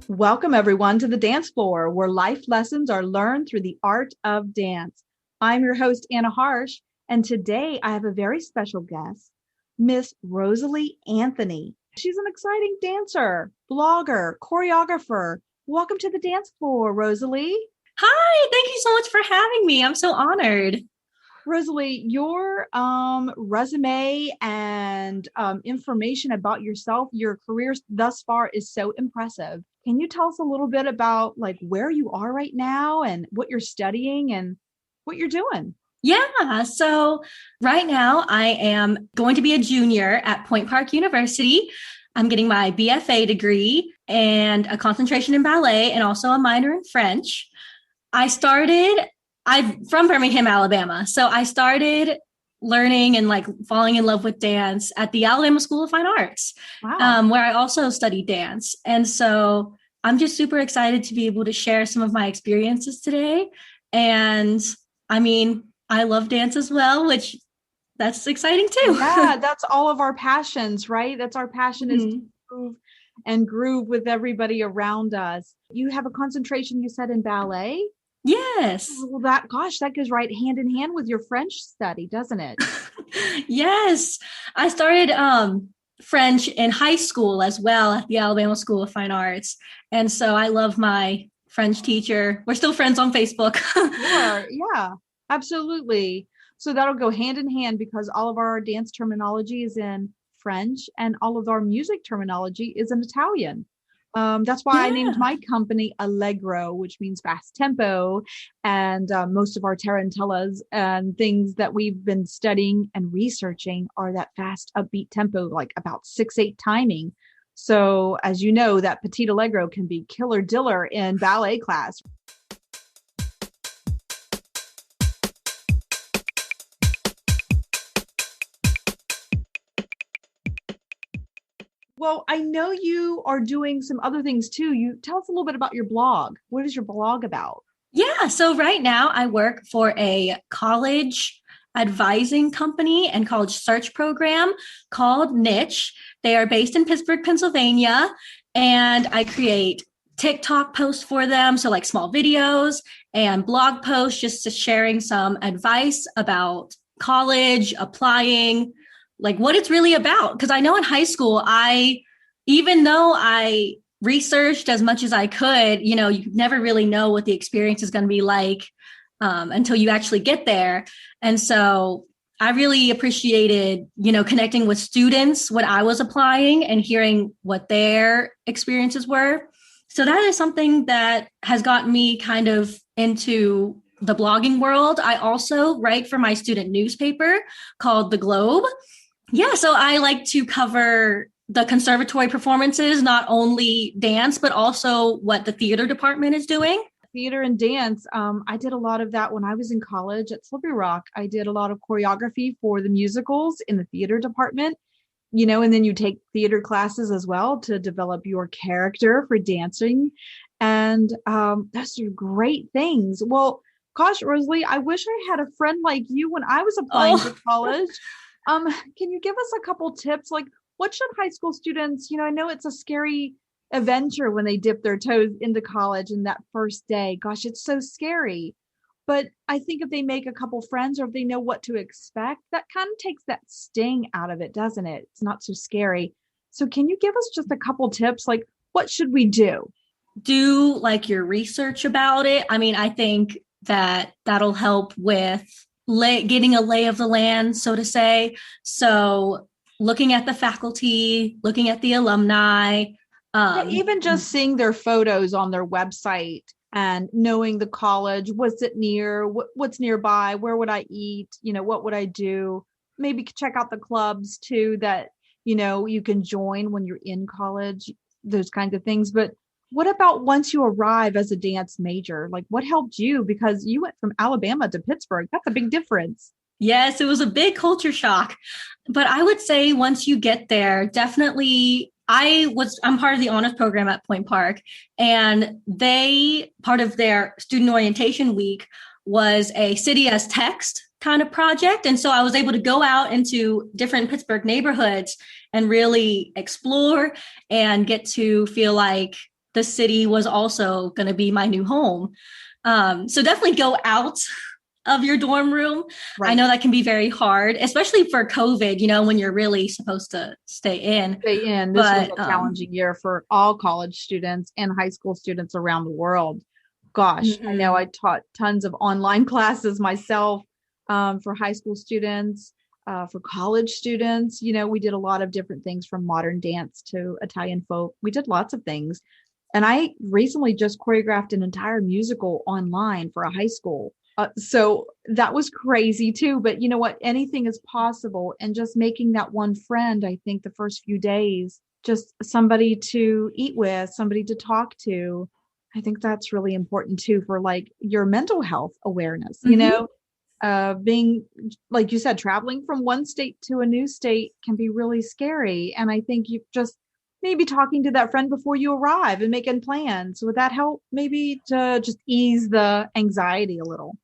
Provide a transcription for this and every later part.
Welcome, everyone, to the dance floor, where life lessons are learned through the art of dance. I'm your host, Anna Harsh, and today I have a very special guest, Miss Rosalie Anthony. She's an exciting dancer, blogger, choreographer. Welcome to the dance floor, Rosalie. Hi, thank you so much for having me. I'm so honored. Rosalie, your resume and information about yourself, your career thus far is so impressive. Can you tell us a little bit about like where you are right now and what you're studying and what you're doing? Yeah, so right now I am going to be a junior at Point Park University. I'm getting my BFA degree and a concentration in ballet and also a minor in French. I'm from Birmingham, Alabama. So I started learning and like falling in love with dance at the Alabama School of Fine Arts, Wow. where I also studied dance. And so I'm just super excited to be able to share some of my experiences today. And I mean, I love dance as well, which that's exciting too. Yeah, that's all of our passions, right? That's our passion is to Mhm. move and groove with everybody around us. You have a concentration, you said, in ballet? Yes. Well, that goes right hand in hand with your French study, doesn't it? Yes. I started French in high school as well at the Alabama School of Fine Arts. And so I love my French teacher. We're still friends on Facebook. Sure. Yeah, absolutely. So that'll go hand in hand because all of our dance terminology is in French and all of our music terminology is in Italian. That's why I named Yeah. my company Allegro, which means fast tempo. And most of our tarantellas and things that we've been studying and researching are that fast, upbeat tempo, like about 6/8 timing. So, as you know, that petit allegro can be killer diller in ballet class. Well, I know you are doing some other things too. You tell us a little bit about your blog. What is your blog about? Yeah. So right now I work for a college advising company and college search program called Niche. They are based in Pittsburgh, Pennsylvania, and I create TikTok posts for them. So like small videos and blog posts, just to sharing some advice about college, applying, like what it's really about. Cause I know in high school, even though I researched as much as I could, you never really know what the experience is going to be like until you actually get there. And so I really appreciated, connecting with students when I was applying and hearing what their experiences were. So that is something that has gotten me kind of into the blogging world. I also write for my student newspaper called The Globe. Yeah, so I like to cover the conservatory performances, not only dance, but also what the theater department is doing. Theater and dance. I did a lot of that when I was in college at Slippery Rock. I did a lot of choreography for the musicals in the theater department, and then you take theater classes as well to develop your character for dancing. And those are great things. Well, gosh, Rosalie, I wish I had a friend like you when I was applying to Oh, college. Can you give us a couple tips? Like, what should high school students, I know it's a scary adventure when they dip their toes into college in that first day. Gosh, it's so scary. But I think if they make a couple friends or if they know what to expect, that kind of takes that sting out of it, doesn't it? It's not so scary. So can you give us just a couple tips? Like, what should we do? do like your research about it. I mean, I think that that'll help with getting a lay of the land, so to say. So looking at the faculty, looking at the alumni. Yeah, Um, even just seeing their photos on their website and knowing the college, what's it near, what's nearby, where would I eat, what would I do? Maybe check out the clubs too that, you can join when you're in college, those kinds of things. But what about once you arrive as a dance major? Like what helped you? Because you went from Alabama to Pittsburgh. That's a big difference. Yes, it was a big culture shock. But I would say once you get there, definitely I'm part of the honors program at Point Park, and part of their student orientation week was a city as text kind of project. And so I was able to go out into different Pittsburgh neighborhoods and really explore and get to feel like the city was also going to be my new home. So definitely go out of your dorm room. Right. I know that can be very hard, especially for COVID, when you're really supposed to stay in. This was a challenging year for all college students and high school students around the world. Gosh, I know I taught tons of online classes myself for high school students, for college students. We did a lot of different things from modern dance to Italian folk. We did lots of things. And I recently just choreographed an entire musical online for a high school. So that was crazy too. But you know what? Anything is possible. And just making that one friend, I think the first few days, just somebody to eat with, somebody to talk to. I think that's really important too for like your mental health awareness, being, like you said, traveling from one state to a new state can be really scary. And I think you just maybe talking to that friend before you arrive and making plans. Would that help maybe to just ease the anxiety a little?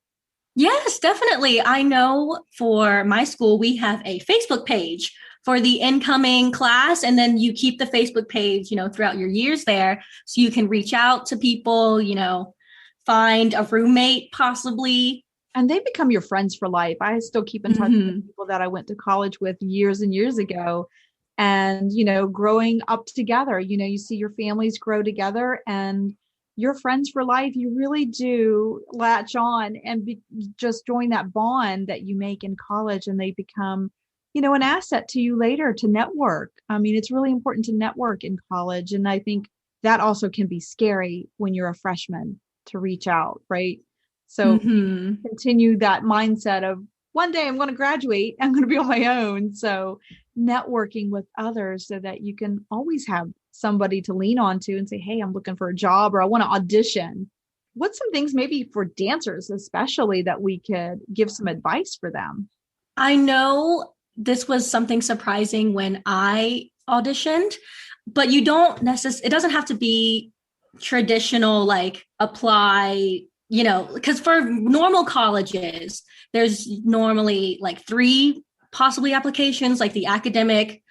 Yes, definitely. I know for my school, we have a Facebook page for the incoming class. And then you keep the Facebook page, throughout your years there. So you can reach out to people, find a roommate possibly. And they become your friends for life. I still keep in touch with people that I went to college with years and years ago. And, growing up together, you see your families grow together and you're friends for life. You really do latch on and just join that bond that you make in college, and they become, an asset to you later to network. I mean, it's really important to network in college. And I think that also can be scary when you're a freshman to reach out, right? So continue that mindset of one day I'm going to graduate, I'm going to be on my own. So networking with others so that you can always have somebody to lean on to and say, hey, I'm looking for a job or I want to audition. What's some things maybe for dancers, especially, that we could give some advice for them? I know this was something surprising when I auditioned, but you don't necessarily, it doesn't have to be traditional, like apply, because for normal colleges, there's normally like 3 possibly applications, like the academic,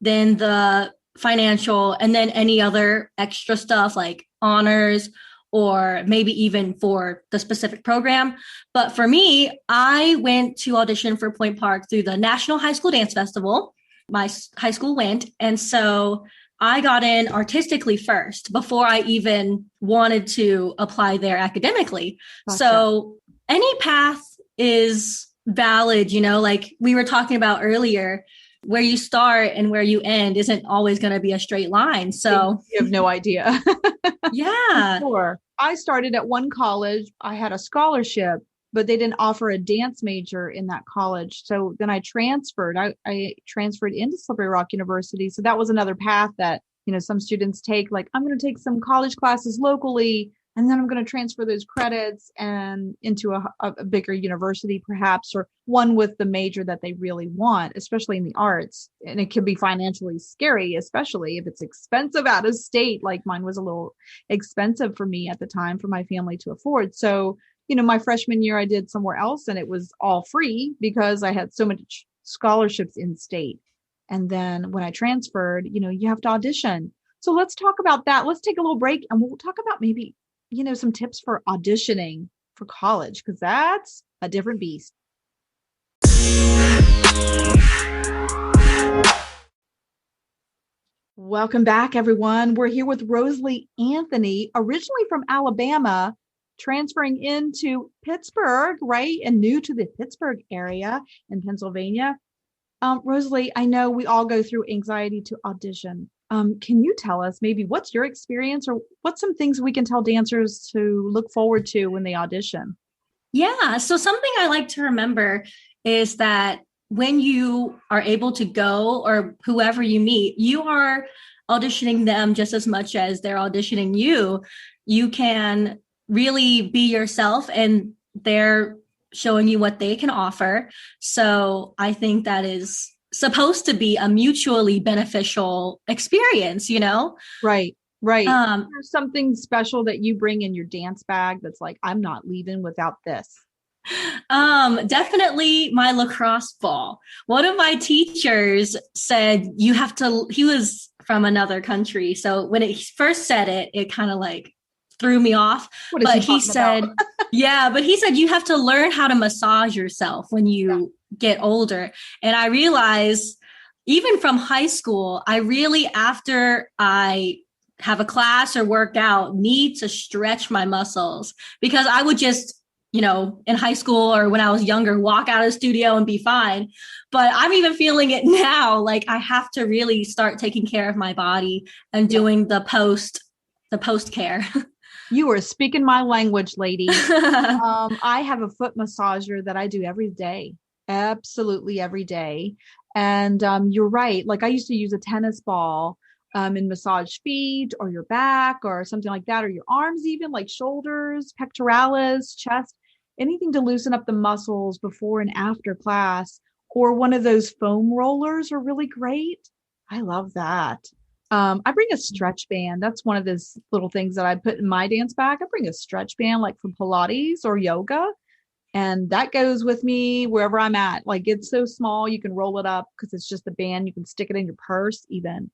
then the financial, and then any other extra stuff like honors or maybe even for the specific program. But for me, I went to audition for Point Park through the National High School Dance Festival. My high school went. And so I got in artistically first before I even wanted to apply there academically. Gotcha. So any path is valid, like we were talking about earlier, where you start and where you end isn't always going to be a straight line. So you have no idea. Yeah. Sure. I started at one college. I had a scholarship, but they didn't offer a dance major in that college. So then I transferred. I transferred into Slippery Rock University. So that was another path that, some students take, like, I'm going to take some college classes locally, and then I'm going to transfer those credits and into a bigger university, perhaps, or one with the major that they really want, especially in the arts. And it can be financially scary, especially if it's expensive out of state. Like mine was a little expensive for me at the time for my family to afford. So, my freshman year, I did somewhere else and it was all free because I had so much scholarships in state. And then when I transferred, you have to audition. So let's talk about that. Let's take a little break and we'll talk about maybe some tips for auditioning for college, because that's a different beast. Welcome back, everyone. We're here with Rosalie Anthony, originally from Alabama, transferring into Pittsburgh, right? And new to the Pittsburgh area in Pennsylvania. Rosalie, I know we all go through anxiety to audition. Can you tell us maybe what's your experience, or what's some things we can tell dancers to look forward to when they audition? Yeah. So something I like to remember is that when you are able to go, or whoever you meet, you are auditioning them just as much as they're auditioning you. You can really be yourself and they're showing you what they can offer. So I think that is supposed to be a mutually beneficial experience, Right. There's something special that you bring in your dance bag that's like, I'm not leaving without this. Definitely my lacrosse ball. One of my teachers said you have to, he was from another country. So when it first said it, it kind of like threw me off. What is But he he talking about? said, yeah, but he said you have to learn how to massage yourself when Yeah. you get older. And I realized even from high school, I really, after I have a class or work out, need to stretch my muscles because I would just, in high school or when I was younger, walk out of the studio and be fine. But I'm even feeling it now. Like I have to really start taking care of my body and Yeah. doing the post care. You are speaking my language, lady. I have a foot massager that I do every day, absolutely every day. And you're right. Like I used to use a tennis ball and massage feet or your back or something like that, or your arms, even like shoulders, pectoralis, chest, anything to loosen up the muscles before and after class. Or one of those foam rollers are really great. I love that. I bring a stretch band. That's one of those little things that I put in my dance bag. I bring a stretch band like from Pilates or yoga, and that goes with me wherever I'm at. Like it's so small, you can roll it up because it's just a band. You can stick it in your purse even.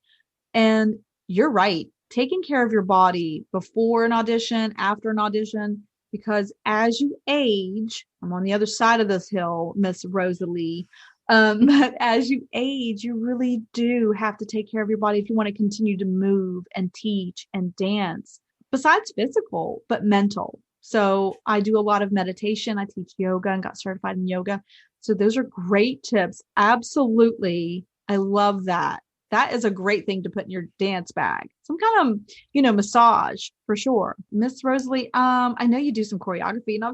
And you're right, taking care of your body before an audition, after an audition, because as you age, I'm on the other side of this hill, Miss Rosalie. But as you age, you really do have to take care of your body if you want to continue to move and teach and dance, besides physical, but mental. So I do a lot of meditation. I teach yoga and got certified in yoga. So those are great tips. Absolutely. I love that. That is a great thing to put in your dance bag. Some kind of, massage for sure. Miss Rosalie, I know you do some choreography and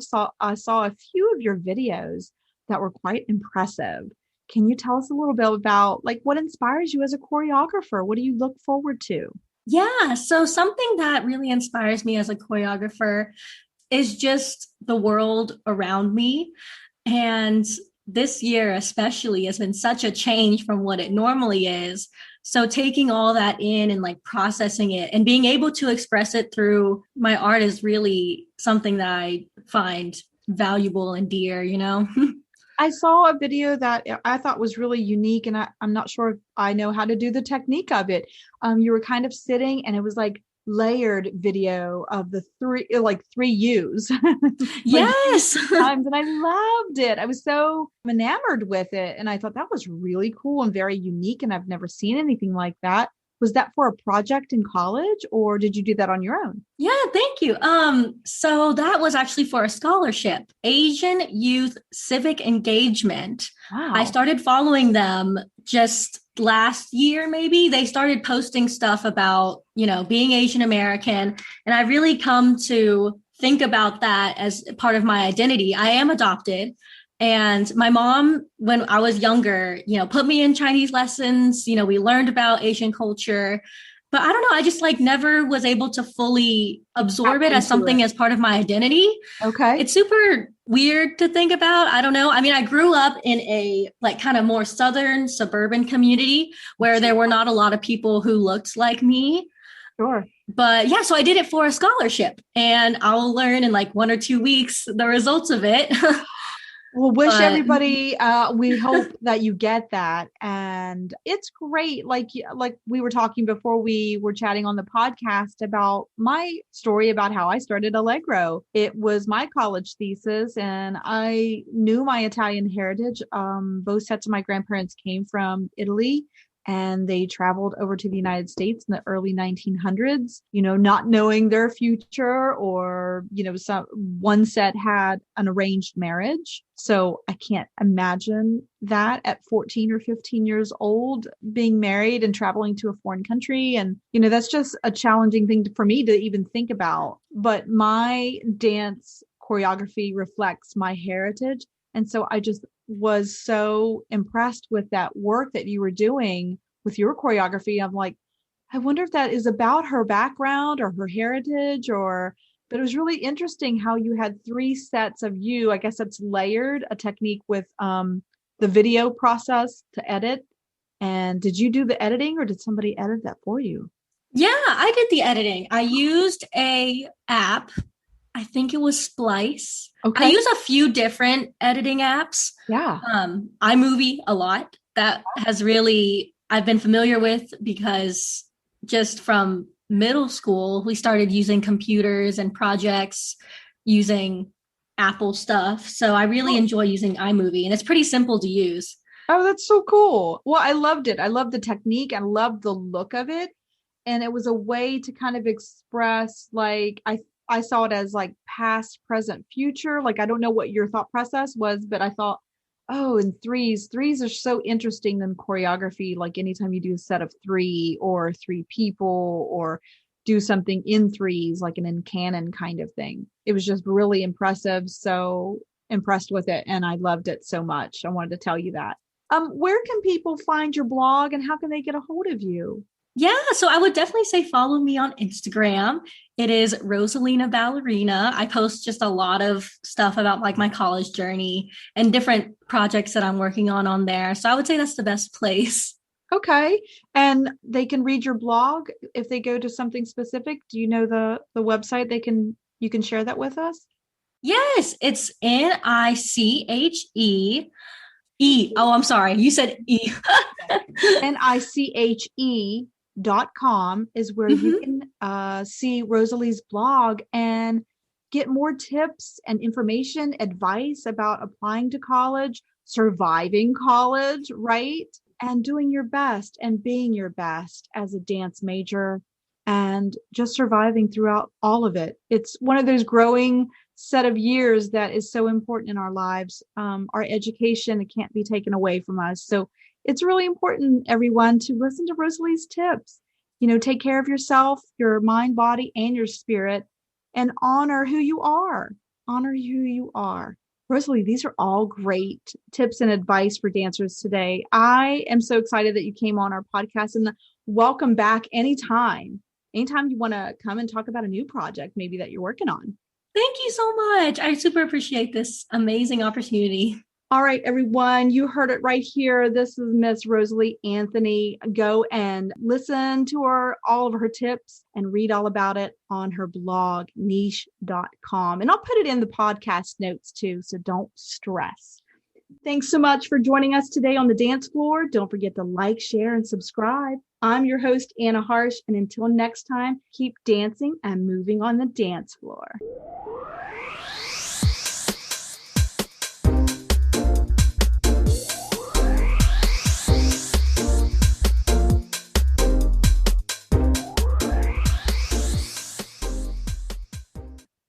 I saw a few of your videos that were quite impressive. Can you tell us a little bit about like what inspires you as a choreographer? What do you look forward to? Yeah. So something that really inspires me as a choreographer is just the world around me. And this year, especially, has been such a change from what it normally is. So, taking all that in and like processing it and being able to express it through my art is really something that I find valuable and dear. I saw a video that I thought was really unique, and I'm not sure if I know how to do the technique of it. You were kind of sitting, and it was like layered video of the three U's, like three Yes. times, and I loved it. I was so enamored with it, and I thought that was really cool and very unique, and I've never seen anything like that. Was that for a project in college, or did you do that on your own? Yeah, thank you. So that was actually for a scholarship, Asian Youth Civic Engagement. I Wow. started following them just last year, maybe. They started posting stuff about, being Asian American. And I really come to think about that as part of my identity. I am adopted. And my mom, when I was younger, put me in Chinese lessons. We learned about Asian culture, but I don't know. I just like never was able to fully Tap absorb it as into it. something as part of my identity. Okay. It's super weird to think about. I don't know. I mean, I grew up in a like kind of more southern suburban community where there were not a lot of people who looked like me. Sure. But yeah, so I did it for a scholarship and I'll learn in like 1 or 2 weeks the results of it. Well, wish But everybody, we hope that you get that. And it's great. Like we were talking before we were chatting on the podcast about my story about how I started Allegro. It was my college thesis and I knew my Italian heritage. Both sets of my grandparents came from Italy and they traveled over to the United States in the early 1900s, not knowing their future or, one set had an arranged marriage. So I can't imagine that at 14 or 15 years old, being married and traveling to a foreign country. And, that's just a challenging thing for me to even think about. But my dance choreography reflects my heritage. And so I just was so impressed with that work that you were doing with your choreography. I'm like, I wonder if that is about her background or her heritage but it was really interesting how you had three sets of you. I guess that's layered a technique with the video process to edit. And did you do the editing or did somebody edit that for you? yeah, I did the editing. I used a app I think it was Splice. I Okay. use a few different editing apps. Yeah. iMovie a lot. That has really I've been familiar with because just from middle school we started using computers and projects using Apple stuff. So I really Oh, enjoy using iMovie and it's pretty simple to use. oh, that's so cool. Well, I loved it. I loved the technique. I loved the look of it. And it was a way to kind of express like I saw it as like past, present, future. Like I don't know what your thought process was, but I thought, oh, and threes are so interesting in choreography. Like anytime you do a set of three or three people or do something in threes, like an in canon kind of thing. It was just really impressive. So impressed with it. And I loved it so much. I wanted to tell you that. Where can people find your blog and how can they get a hold of you? Yeah, so I would definitely say follow me on Instagram. It is Rosalina Ballerina. I post just a lot of stuff about like my college journey and different projects that I'm working on there. So I would say that's the best place. Okay. And they can read your blog if they go to something specific. Do you know the website they can you can share that with us? Yes, it's Niche. Oh, I'm sorry. You said E. niche.com is where you Mhm. can see Rosalie's blog and get more tips and information, advice about applying to college, surviving college, right? And doing your best and being your best as a dance major and just surviving throughout all of it. It's one of those growing set of years that is so important in our lives. Our education, it can't be taken away from us. So it's really important, everyone, to listen to Rosalie's tips. You know, take care of yourself, your mind, body, and your spirit, and honor who you are. Honor who you are. Rosalie, these are all great tips and advice for dancers today. I am so excited that you came on our podcast and welcome back anytime. Anytime you want to come and talk about a new project, maybe that you're working on. Thank you so much. I super appreciate this amazing opportunity. All right, everyone, you heard it right here. This is Miss Rosalie Anthony. Go and listen to her, all of her tips, and read all about it on her blog, niche.com. And I'll put it in the podcast notes too, so don't stress. Thanks so much for joining us today on the dance floor. Don't forget to like, share, and subscribe. I'm your host, Anna Harsh, and until next time, keep dancing and moving on the dance floor.